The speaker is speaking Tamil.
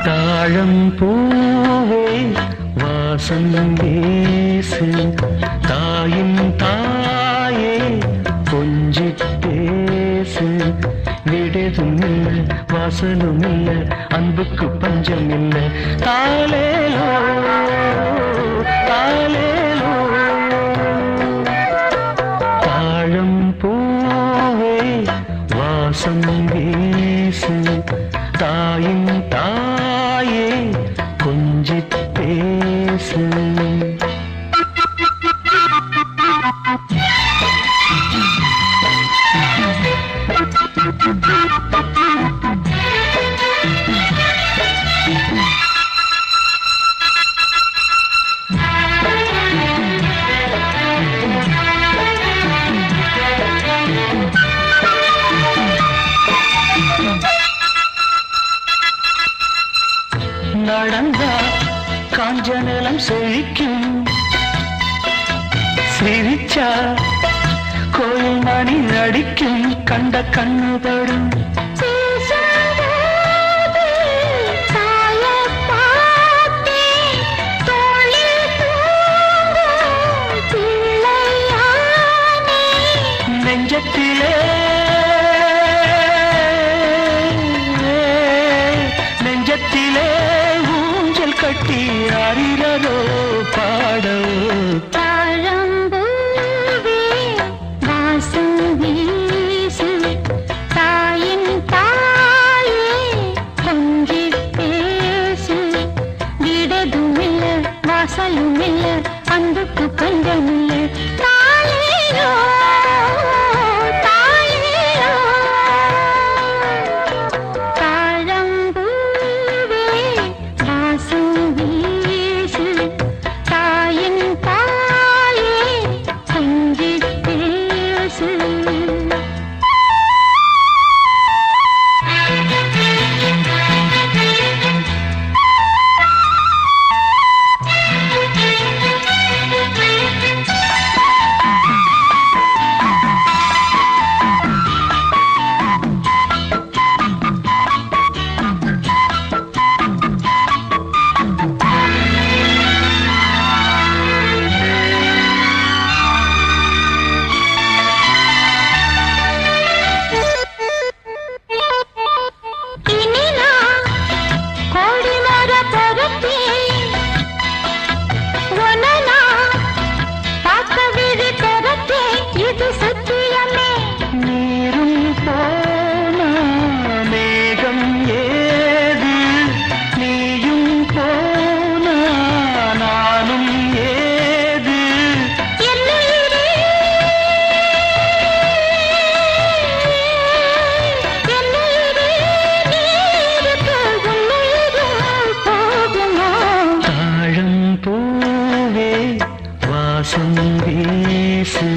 தாழம் பூவே வாசம் வீசு தாயும் தாயே கொஞ்சி பேசு விடுதும் இல்லை வாசலும் இல்லை அன்புக்கு பஞ்சம் இல்லை தாலேலோ தாலேலோ தாழம் பூவே வாசம் வீசு தாயும் தாயே கொஞ்சி பேசு நடந்தா காஞ்ச நிலம் செழிக்கும் சிரிச்சா கோயில் மணி நடிக்கும் கண்ட கண்ணு படும் நெஞ்சத்திலே நெஞ்சத்திலே ஊஞ்சல் கட்டி அறிரோ பாடோ தாழம்பூவே வாசம் வீசு தாயின் தாயே கொஞ்சி பேசு விடதும் இல்லை வாசலும் இல்லை அன்புக்கு பஞ்சம் இல்லை தாயேயோ வாசம் வீசு